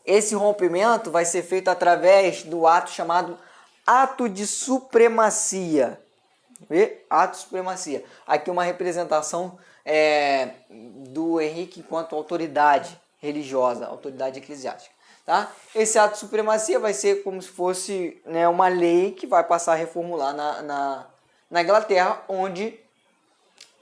Esse rompimento vai ser feito através do ato chamado ato de supremacia. Vê? Ato de supremacia. Aqui uma representação do Henrique enquanto autoridade religiosa, autoridade eclesiástica. Tá? Esse ato de supremacia vai ser como se fosse uma lei que vai passar a reformular na Inglaterra, onde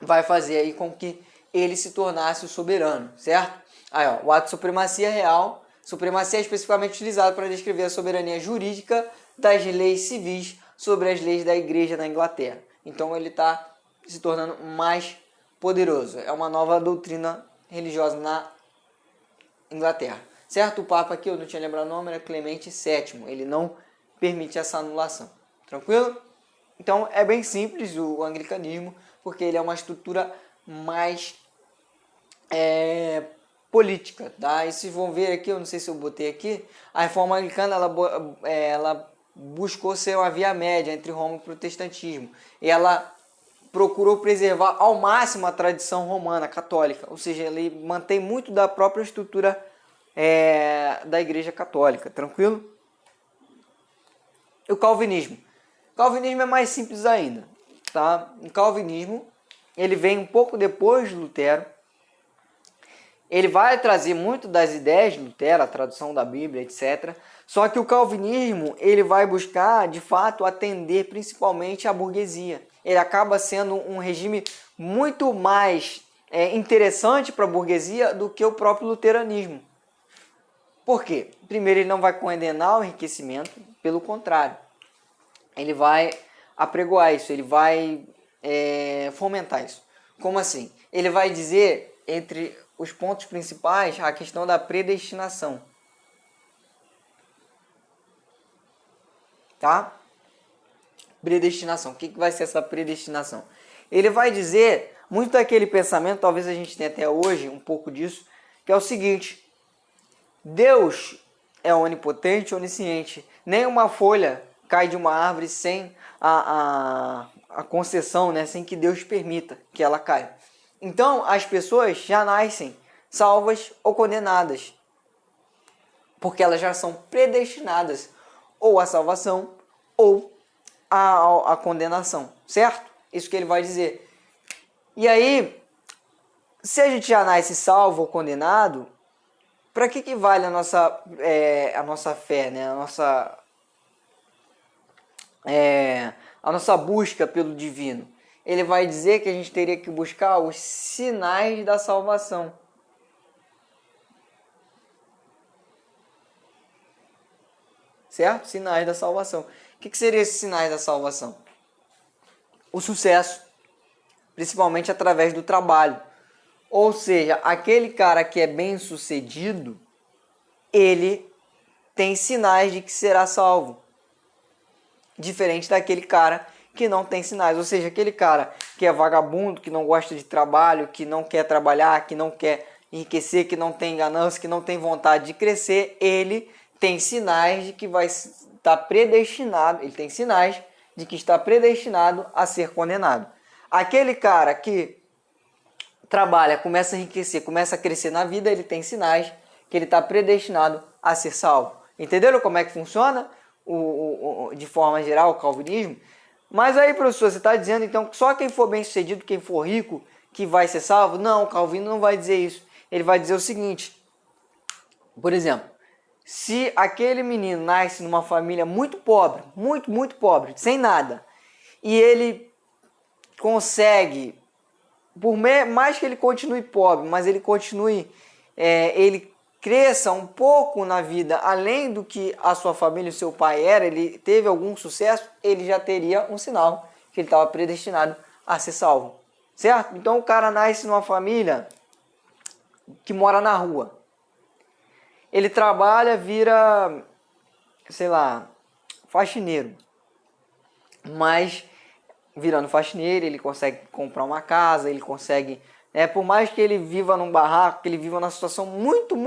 vai fazer aí com que ele se tornasse o soberano, certo? Aí, ó, o ato de supremacia real. Supremacia é especificamente utilizado para descrever a soberania jurídica das leis civis sobre as leis da igreja na Inglaterra. Então ele está se tornando mais poderoso. É uma nova doutrina religiosa na Inglaterra. Certo? O Papa aqui, eu não tinha lembrado o nome, era Clemente VII. Ele não permite essa anulação. Tranquilo? Então é bem simples o anglicanismo, porque ele é uma estrutura mais política. Tá? E se vão ver aqui, eu não sei se eu botei aqui, a reforma anglicana ela buscou ser uma via média entre Roma e o protestantismo. E ela procurou preservar ao máximo a tradição romana católica, ou seja, ele mantém muito da própria estrutura da Igreja Católica, tranquilo? E o calvinismo? O calvinismo é mais simples ainda, tá? O calvinismo, ele vem um pouco depois de Lutero, ele vai trazer muito das ideias de Lutero, a tradução da Bíblia, etc. Só que o calvinismo, ele vai buscar, de fato, atender principalmente a burguesia. Ele acaba sendo um regime muito mais interessante para a burguesia do que o próprio luteranismo. Por quê? Primeiro, ele não vai condenar o enriquecimento, pelo contrário, ele vai apregoar isso, ele vai fomentar isso. Como assim? Ele vai dizer, entre os pontos principais, a questão da predestinação. Tá? Predestinação. O que vai ser essa predestinação? Ele vai dizer, muito daquele pensamento, talvez a gente tenha até hoje um pouco disso, que é o seguinte: Deus é onipotente, onisciente. Nenhuma folha cai de uma árvore sem a concessão, né? Sem que Deus permita que ela caia. Então, as pessoas já nascem salvas ou condenadas, porque elas já são predestinadas ou à salvação ou à condenação, certo? Isso que ele vai dizer. E aí, se a gente já nasce salvo ou condenado, para que vale a nossa fé, né? A nossa busca pelo divino? Ele vai dizer que a gente teria que buscar os sinais da salvação. Certo? Sinais da salvação. O que seriam esses sinais da salvação? O sucesso, principalmente através do trabalho. Ou seja, aquele cara que é bem sucedido, ele tem sinais de que será salvo. Diferente daquele cara que não tem sinais. Ou seja, aquele cara que é vagabundo, que não gosta de trabalho, que não quer trabalhar, que não quer enriquecer, que não tem ganância, que não tem vontade de crescer, ele tem sinais de que vai estar predestinado, ele tem sinais de que está predestinado a ser condenado. Aquele cara que trabalha, começa a enriquecer, começa a crescer na vida, ele tem sinais que ele está predestinado a ser salvo. Entenderam como é que funciona de forma geral o calvinismo? Mas aí, professor, você está dizendo então que só quem for bem sucedido, quem for rico, que vai ser salvo? Não, o Calvino não vai dizer isso. Ele vai dizer o seguinte: por exemplo, se aquele menino nasce numa família muito pobre, muito pobre, sem nada, e ele consegue, por mais que ele continue pobre, mas ele continue, ele cresça um pouco na vida, além do que a sua família e o seu pai era, ele teve algum sucesso, ele já teria um sinal que ele estava predestinado a ser salvo, certo? Então o cara nasce numa família que mora na rua, ele trabalha, vira, sei lá, faxineiro, mas virando faxineiro ele consegue comprar uma casa, ele consegue, por mais que ele viva num barraco, que ele viva numa situação muito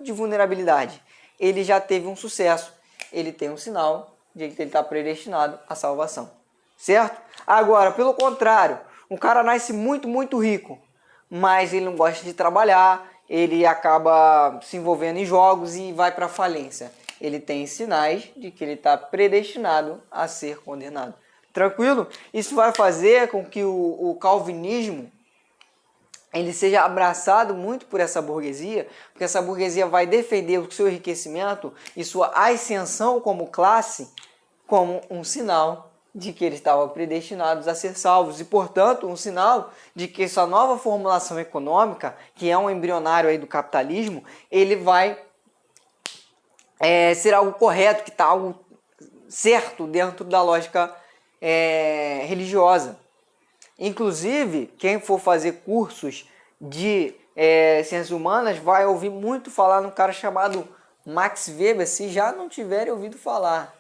de vulnerabilidade, ele já teve um sucesso, ele tem um sinal de que ele está predestinado à salvação, certo? Agora, pelo contrário, um cara nasce muito rico, mas ele não gosta de trabalhar, ele acaba se envolvendo em jogos e vai para a falência. Ele tem sinais de que ele está predestinado a ser condenado. Tranquilo? Isso vai fazer com que o calvinismo ele seja abraçado muito por essa burguesia, porque essa burguesia vai defender o seu enriquecimento e sua ascensão como classe como um sinal de que eles estavam predestinados a ser salvos e, portanto, um sinal de que essa nova formulação econômica, que é um embrionário aí do capitalismo, ele vai ser algo correto, que está algo certo dentro da lógica religiosa. Inclusive, quem for fazer cursos de ciências humanas vai ouvir muito falar num cara chamado Max Weber, se já não tiverem ouvido falar,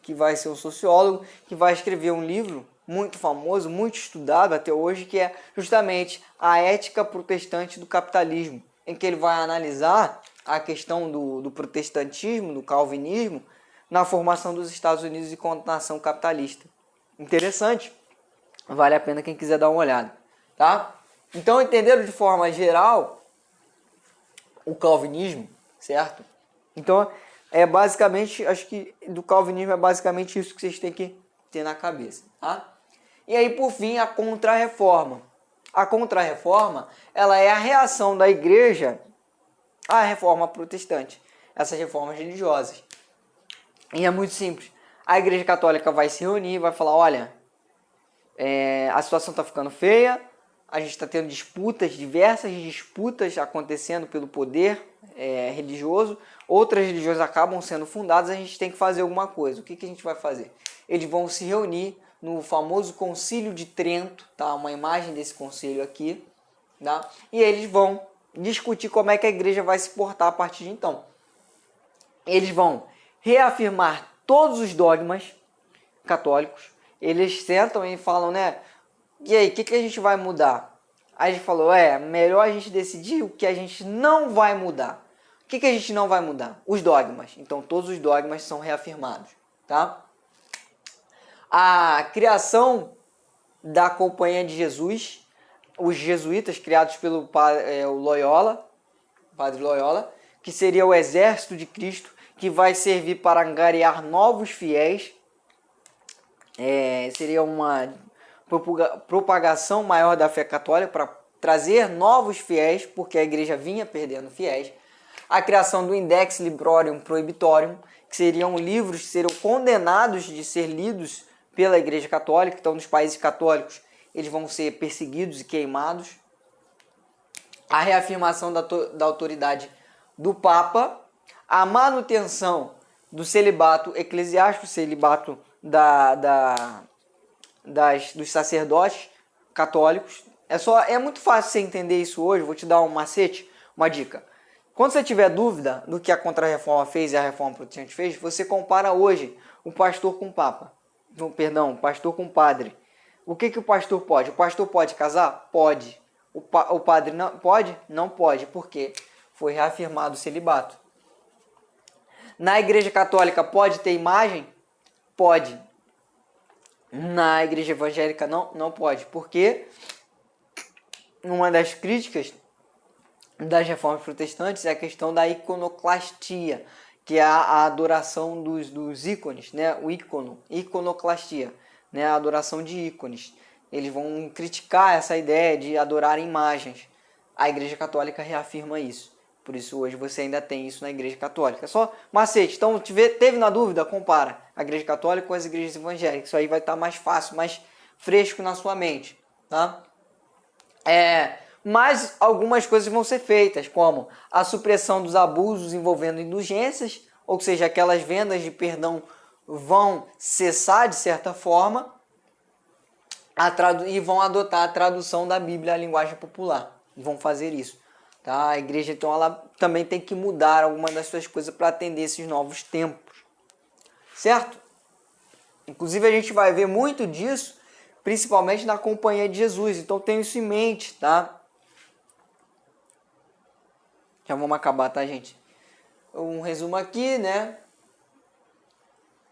que vai ser um sociólogo, que vai escrever um livro muito famoso, muito estudado até hoje, que é justamente A Ética Protestante do Capitalismo, em que ele vai analisar a questão do protestantismo, do calvinismo, na formação dos Estados Unidos enquanto nação capitalista. Interessante, vale a pena quem quiser dar uma olhada, tá? Então, entenderam de forma geral o calvinismo, certo? Então, basicamente, acho que do calvinismo é basicamente isso que vocês têm que ter na cabeça, tá? E aí, por fim, a Contra-Reforma. A Contra-Reforma, ela é a reação da igreja à reforma protestante, essas reformas religiosas. E é muito simples. A igreja católica vai se reunir e vai falar: olha, A situação está ficando feia, a gente está tendo disputas, diversas disputas acontecendo pelo poder religioso, outras religiões acabam sendo fundadas, a gente tem que fazer alguma coisa. O que a gente vai fazer? Eles vão se reunir no famoso Concílio de Trento, tá? Uma imagem desse concílio aqui, tá? E eles vão discutir como é que a igreja vai se portar a partir de então. Eles vão reafirmar todos os dogmas católicos. Eles sentam e falam, né? E aí, o que a gente vai mudar? Aí a gente falou, melhor a gente decidir o que a gente não vai mudar. O que a gente não vai mudar? Os dogmas. Então, todos os dogmas são reafirmados, tá? A criação da Companhia de Jesus, os jesuítas criados pelo Padre Loyola, que seria o exército de Cristo, que vai servir para angariar novos fiéis. Seria uma propagação maior da fé católica para trazer novos fiéis, porque a igreja vinha perdendo fiéis. A criação do Index Librorum Prohibitorium, que seriam livros que seriam condenados de ser lidos pela igreja católica. Então, nos países católicos, eles vão ser perseguidos e queimados. A reafirmação da autoridade do Papa, a manutenção do celibato eclesiástico, celibato dos sacerdotes católicos. É muito fácil você entender isso hoje. Vou te dar um macete, uma dica. Quando você tiver dúvida do que a Contra-Reforma fez e a Reforma Protestante fez, você compara hoje o pastor com o Papa. Perdão, o pastor com o padre. O que o pastor pode? O pastor pode casar? Pode. O padre não pode? Não pode. Por quê? Foi reafirmado o celibato. Na igreja católica pode ter imagem? Pode. Na igreja evangélica não pode. Porque uma das críticas das reformas protestantes é a questão da iconoclastia, que é a adoração dos ícones, né? O iconoclastia, né? A adoração de ícones. Eles vão criticar essa ideia de adorar imagens. A Igreja Católica reafirma isso. Por isso hoje você ainda tem isso na Igreja Católica. Só macete. Então, teve na dúvida? Compara a Igreja Católica com as igrejas evangélicas. Isso aí vai estar mais fácil, mais fresco na sua mente, tá? Mas algumas coisas vão ser feitas, como a supressão dos abusos envolvendo indulgências, ou seja, aquelas vendas de perdão vão cessar de certa forma e vão adotar a tradução da Bíblia à linguagem popular. Vão fazer isso. Tá? A igreja, então, ela também tem que mudar algumas das suas coisas para atender esses novos tempos. Certo? Inclusive, a gente vai ver muito disso, principalmente na Companhia de Jesus. Então, tenha isso em mente, tá? Já vamos acabar, tá, gente? Um resumo aqui, né?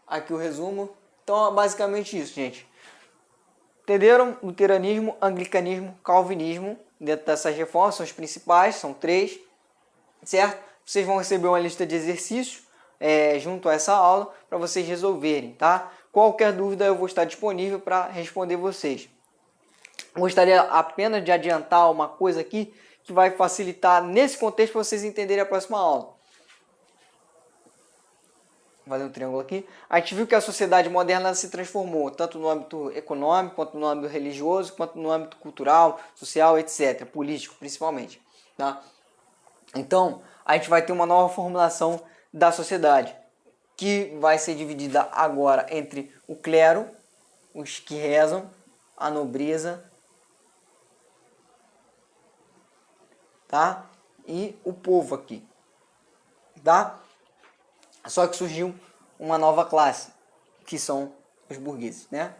Aqui o resumo. Então, basicamente isso, gente. Entenderam? Luteranismo, anglicanismo, calvinismo. Dentro dessas reformas, são os principais, são 3. Certo? Vocês vão receber uma lista de exercícios junto a essa aula para vocês resolverem, tá? Qualquer dúvida eu vou estar disponível para responder vocês. Gostaria apenas de adiantar uma coisa aqui que vai facilitar nesse contexto para vocês entenderem a próxima aula. Vou fazer um triângulo aqui. A gente viu que a sociedade moderna se transformou, tanto no âmbito econômico, quanto no âmbito religioso, quanto no âmbito cultural, social, etc. Político, principalmente. Tá? Então, a gente vai ter uma nova formulação da sociedade, que vai ser dividida agora entre o clero, os que rezam, a nobreza, tá? E o povo aqui, tá? Só que surgiu uma nova classe, que são os burgueses, né?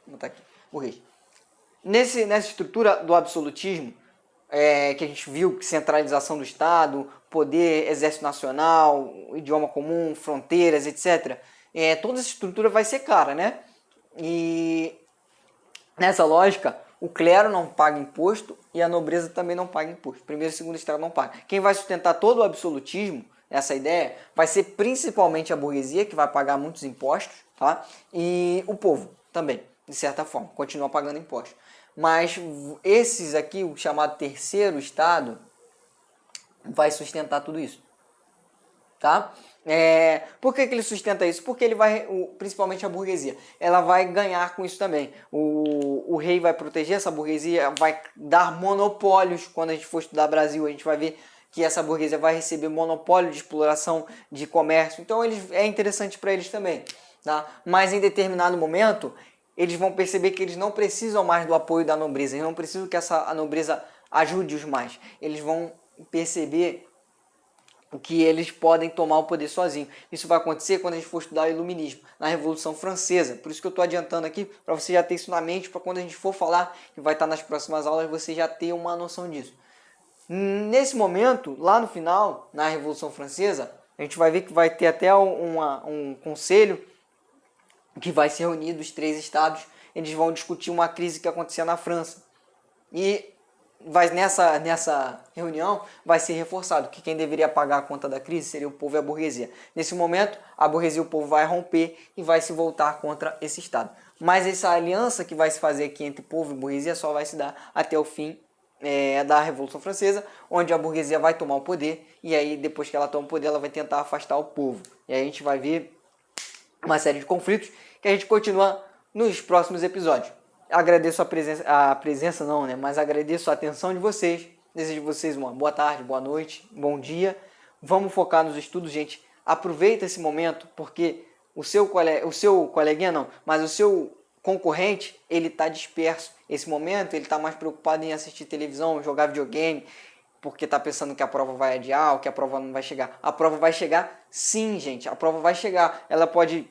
Vou botar aqui, burguês. Nessa estrutura do absolutismo, que a gente viu, centralização do Estado, poder, exército nacional, idioma comum, fronteiras, etc. Toda essa estrutura vai ser cara, né? E nessa lógica, o clero não paga imposto e a nobreza também não paga imposto. Primeiro e segundo estado não paga. Quem vai sustentar todo o absolutismo, essa ideia, vai ser principalmente a burguesia, que vai pagar muitos impostos, tá? E o povo também, de certa forma, continua pagando impostos. Mas esses aqui, o chamado terceiro estado, vai sustentar tudo isso, tá? Por que ele sustenta isso? Porque ele vai, principalmente a burguesia, ela vai ganhar com isso também. O rei vai proteger essa burguesia, vai dar monopólios. Quando a gente for estudar Brasil, a gente vai ver que essa burguesia vai receber monopólio de exploração, de comércio. Então é interessante para eles também. Tá? Mas em determinado momento, eles vão perceber que eles não precisam mais do apoio da nobreza. Eles não precisam que a nobreza ajude-os mais. Eles vão perceber que eles podem tomar o poder sozinhos. Isso vai acontecer quando a gente for estudar o Iluminismo, na Revolução Francesa. Por isso que eu estou adiantando aqui, para você já ter isso na mente, para quando a gente for falar, que vai estar nas próximas aulas, você já ter uma noção disso. Nesse momento, lá no final, na Revolução Francesa, a gente vai ver que vai ter até um conselho que vai se reunir dos 3 estados. Eles vão discutir uma crise que acontecia na França. E nessa reunião vai ser reforçado que quem deveria pagar a conta da crise seria o povo e a burguesia. Nesse momento, a burguesia e o povo vai romper e vai se voltar contra esse Estado. Mas essa aliança que vai se fazer aqui entre povo e burguesia só vai se dar até o fim da Revolução Francesa, onde a burguesia vai tomar o poder, e aí depois que ela toma o poder, ela vai tentar afastar o povo. E aí a gente vai ver uma série de conflitos que a gente continua nos próximos episódios. Agradeço a presença não, né? Mas agradeço a atenção de vocês. Desejo a vocês uma boa tarde, boa noite, bom dia. Vamos focar nos estudos, gente. Aproveita esse momento, porque o seu coleguinha não, mas o seu concorrente, ele está disperso. Esse momento, ele está mais preocupado em assistir televisão, jogar videogame, porque está pensando que a prova vai adiar ou que a prova não vai chegar. A prova vai chegar sim, gente. A prova vai chegar. Ela pode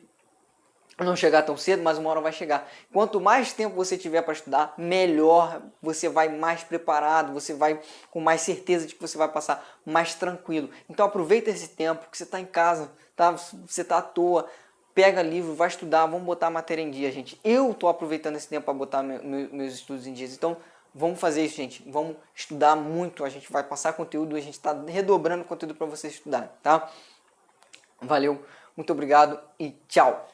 não chegar tão cedo, mas uma hora vai chegar. Quanto mais tempo você tiver para estudar, melhor, você vai mais preparado, você vai com mais certeza de que você vai passar mais tranquilo. Então aproveita esse tempo que você está em casa, tá? Você está à toa, pega livro, vai estudar, vamos botar a matéria em dia, gente. Eu estou aproveitando esse tempo para botar meus estudos em dia, então vamos fazer isso, gente. Vamos estudar muito, a gente vai passar conteúdo, a gente está redobrando conteúdo para você estudar, tá? Valeu, muito obrigado e tchau!